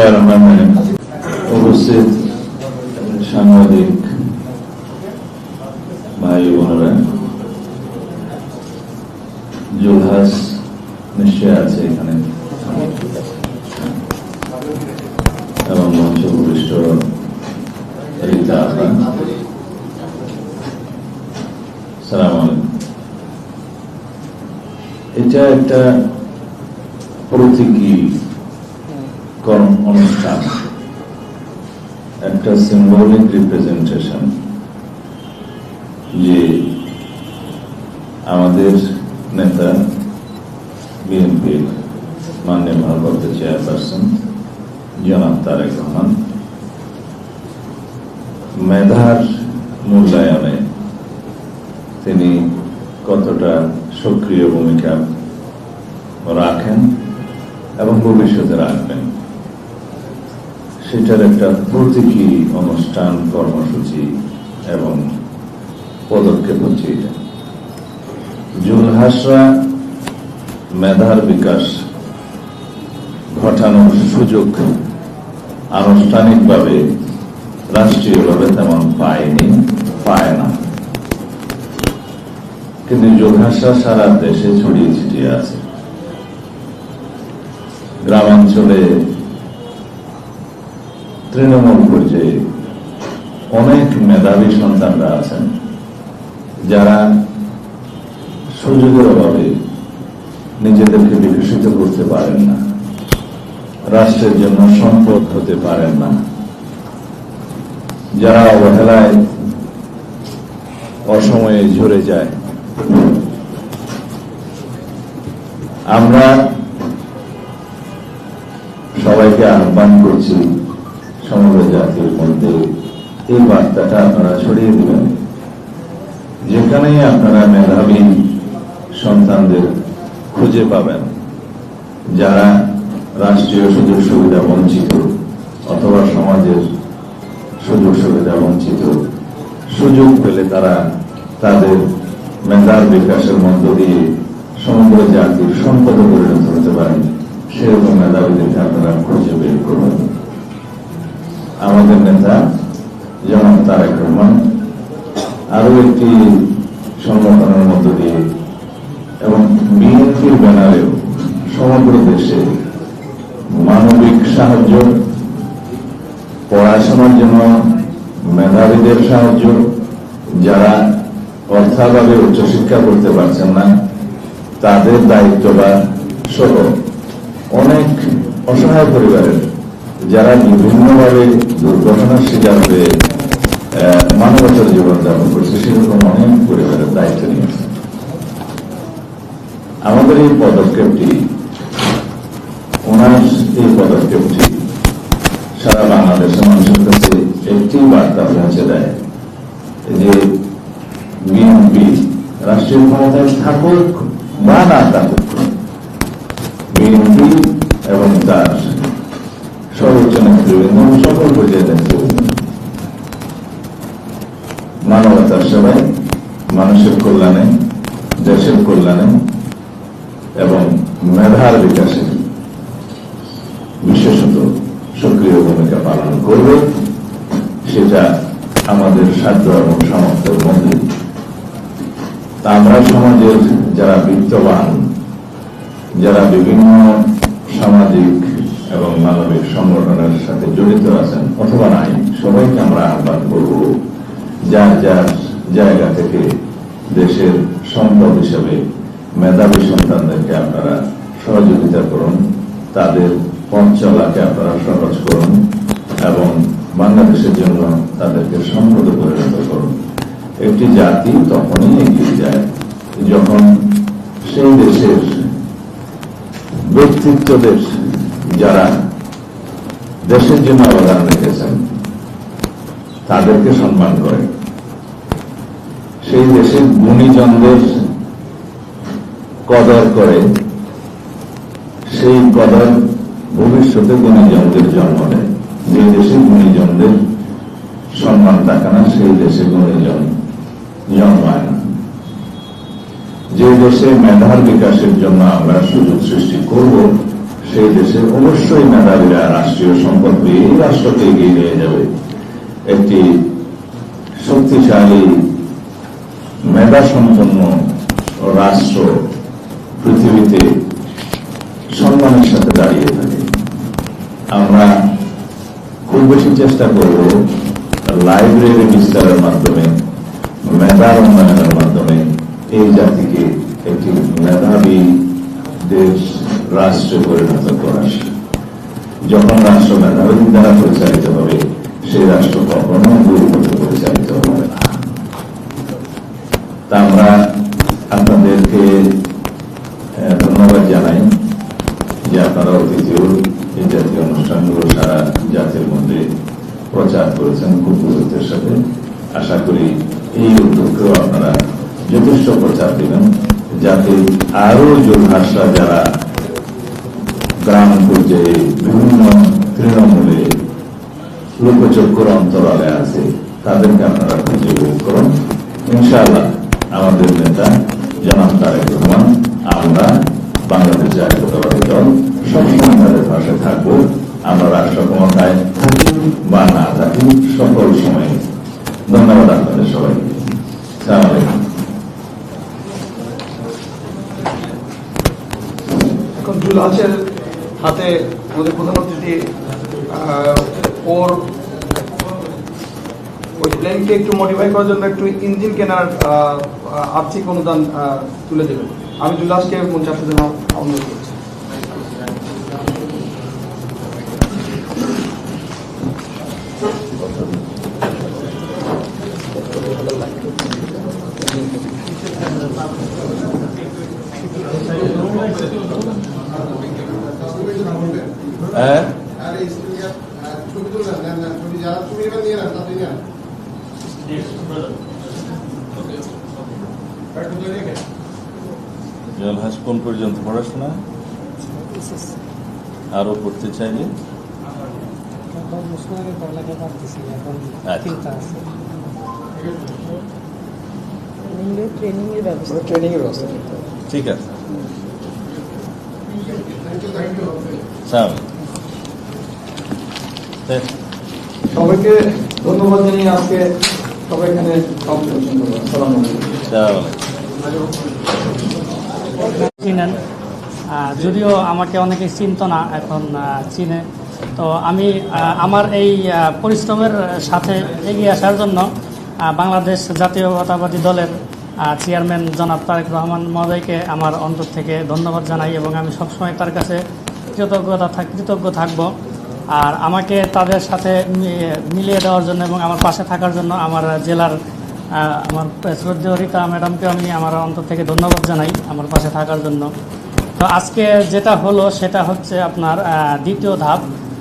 বিসমিল্লাহির রহমানির রহিম। উপস্থিত সাংবাদিক ভাই বোনেরা, জুলহাস নিশ্চয় আছে এখানে এবং মঞ্চ উপবিষ্ট রিতা আপা, সালাম আলাইকুম। এটা একটা প্রতীকী অনুষ্ঠান, একটা সিম্বলিক রিপ্রেজেন্টেশন যে আমাদের নেতা বিএনপির মাননীয় ভারপ্রাপ্ত চেয়ারপারসন জনাব তারেক রহমান মেধার মূল্যায়নে তিনি কতটা সক্রিয় ভূমিকা রাখেন এবং ভবিষ্যতে রাখবেন, সেটার একটা প্রতীকী অনুষ্ঠান, কর্মসূচি এবং পদক্ষেপ হচ্ছে এটা। জুলহাসরা মেধার বিকাশ ঘটানোর সুযোগ আনুষ্ঠানিকভাবে রাষ্ট্রীয়ভাবে তেমন পায় না, কিন্তু জুলহাসরা সারা দেশে ছড়িয়ে ছিটিয়ে আছে। গ্রামাঞ্চলে, তৃণমূল পর্যায়ে অনেক মেধাবী সন্তানরা আছেন যারা সুযোগের অভাবে নিজেদেরকে বিকশিত করতে পারেন না, রাষ্ট্রের জন্য সম্পদ হতে পারেন না, যারা অবহেলায় অসময়ে ঝরে যায়। আমরা সবাইকে আহ্বান করছি সমগ্র জাতির মধ্যে এই বার্তাটা আপনারা ছড়িয়ে দিবেন। যেখানেই আপনারা মেধাবী সন্তানদের খুঁজে পাবেন যারা রাষ্ট্রীয় সুযোগ সুবিধা বঞ্চিত অথবা সমাজের সুযোগ সুবিধা বঞ্চিত, সুযোগ পেলে তারা তাদের মেধার বিকাশের মধ্য দিয়ে সমগ্র জাতির সম্পদে পরিণত হতে পারেন, সেরকম মেধাবীদেরকে আপনারা খুঁজে বের করবেন। আমাদের নেতা জনাব তারেক রহমান আরো একটি সংগঠনের মধ্য দিয়ে এবং বিএনপির ব্যানারেও সমগ্র দেশে মানবিক সাহায্য, পড়াশোনার জন্য মেধাবীদের সাহায্য, যারা অর্থাভাবে উচ্চশিক্ষা করতে পারছেন না তাদের দায়িত্বভার সহ অনেক অসহায় পরিবারের যারা বিভিন্নভাবে দুর্ঘটনার শিকার হয়ে মানবতার জীবনযাপন করছে, সেরকম অনেক পরিবারের দায়িত্ব নিয়েছে। আমাদের এই পদক্ষেপটি, ওনার এই পদক্ষেপটি সারা বাংলাদেশের মানুষের কাছে একটি বার্তা পৌঁছে দেয় যে বিএনপি রাষ্ট্রীয় ক্ষমতায় থাকুক বা না থাকুক, বিএনপি এবং তার সর্বোচ্চ নেতৃবৃন্দ সকল পর্যায়ে নেতৃবৃন্দ মানবতার সেবায়, মানুষের কল্যাণে, দেশের কল্যাণে এবং মেধার বিকাশে বিশেষত সক্রিয় ভূমিকা পালন করবে। সেটা আমাদের সাধ্য এবং সামর্থ্যের মধ্যে। তা আমরা সমাজের যারা বিত্তবান, যারা বিভিন্ন সামাজিক এবং মানবিক সংগঠনের সাথে জড়িত আছেন অথবা নাই, সবাইকে আমরা আহ্বান করব যার যার জায়গা থেকে দেশের সম্পদ হিসেবে মেধাবী সন্তানদেরকে আপনারা সহযোগিতা করুন, তাদের পথ চলাকে আপনারা সহজ করুন এবং বাংলাদেশের জন্য তাদেরকে সম্পদে পরিণত করুন। একটি জাতি তখনই এগিয়ে যায় যখন সেই দেশের ব্যক্তিত্বদের, যারা দেশের জন্য অবদান রেখেছেন, তাদেরকে সম্মান করে, সেই দেশের গুণীজনদের কদর করে, সেই কদর ভবিষ্যতে গুণীজনদের জন্ম দেয়। যে দেশে গুণীজনদের সম্মান থাকে না, সেই দেশে গুণীজন জন্মায় না। যে দেশে মেধার বিকাশের জন্য আমরা সুযোগ সৃষ্টি করব, সেই দেশে অবশ্যই মেধাবীরা রাষ্ট্রীয় সম্পদ পেয়ে এই রাষ্ট্রকে এগিয়ে নিয়ে যাবে। একটি শক্তিশালী মেধা সম্পন্ন রাষ্ট্র পৃথিবীতে সম্মানের সাথে দাঁড়িয়ে থাকে। আমরা খুব বেশি চেষ্টা করব লাইব্রেরি বিস্তারের মাধ্যমে, মেধার উন্নয়নের মাধ্যমে এই জাতিকে একটি মেধাবী দেশ রাষ্ট্রে পরিণত করা। যখন রাষ্ট্র মেধাবী দ্বারা পরিচালিত হবে, সেই রাষ্ট্র কখনো দুর্গত পরিচালিত হবে না। তা আমরা আপনাদেরকে ধন্যবাদ জানাই যে আপনারা অতিথিও এই জাতীয় অনুষ্ঠানগুলো সারা জাতির মধ্যে প্রচার করেছেন খুব গুরুত্বের সাথে। আশা করি এই উদ্যোগকেও আপনারা যথেষ্ট প্রচার দিবেন, যাতে আরো যোদ্ধাসরা যারা গ্রাম পর্যায়ে বিভিন্ন তৃণমূলে লোকচক্ষুর অন্তরালে আছে তাদেরকে আপনারা খুঁজে বের করুন। ইনশাআল্লাহ আমাদের নেতা জনাব তারেক রহমান, আমরা বাংলাদেশ জাতীয়তাবাদী দল সবসময় তাদের পাশে থাকবো। আমরা রাষ্ট্র ক্ষমতায় থাকি বা না থাকি, সকল সময়। ধন্যবাদ আপনাদের সবাইকে। আসসালামু আলাইকুম। এখন জুলহাসের হাতে আমাদের প্রধানমন্ত্রী ওর ওই প্লেনকে একটু মডিফাই করার জন্য একটু ইঞ্জিন কেনার আর্থিক অনুদান তুলে দেবেন। আমি জুলহাসকে মঞ্চে আসার জন্য অনুরোধ করছি। জলহাস কোন পর্যন্ত পড়াশোনা? আরো পড়তে চাইলে ঠিক আছে। সবাইকে ধন্যবাদ জানিয়ে আজকে সবাই এখানে চিনেন, যদিও আমাকে অনেকে চিনত না, এখন চিনে। তো আমি আমার এই পরিশ্রমের সাথে এগিয়ে আসার জন্য বাংলাদেশ জাতীয়তাবাদী দলের চেয়ারম্যান জনাব তারেক রহমান মহোদয়কে আমার অন্তর থেকে ধন্যবাদ জানাই এবং আমি সবসময় তার কাছে কৃতজ্ঞ থাকব। আর আমাকে তাদের সাথে মিলিয়ে দেওয়ার জন্য এবং আমার পাশে থাকার জন্য আমার জেলার আমার শ্রদ্ধেয় রীতা ম্যাডামকে আমি আমার অন্তর থেকে ধন্যবাদ জানাই আমার পাশে থাকার জন্য। তো আজকে যেটা হলো সেটা হচ্ছে আপনার দ্বিতীয় ধাপ।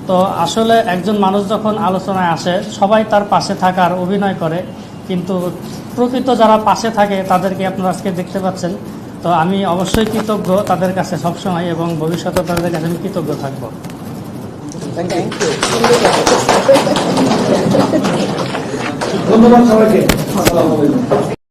তো আসলে একজন মানুষ যখন আলোচনায় আসে সবাই তার পাশে থাকার অভিনয় করে, কিন্তু প্রকৃত যারা পাশে থাকে তাদেরকে আপনারা আজকে দেখতে পাচ্ছেন। তো আমি অবশ্যই কৃতজ্ঞ তাদের কাছে সবসময় এবং ভবিষ্যতে তাদের কাছে আমি কৃতজ্ঞ থাকবো। ধন্যবাদ সবাইকে।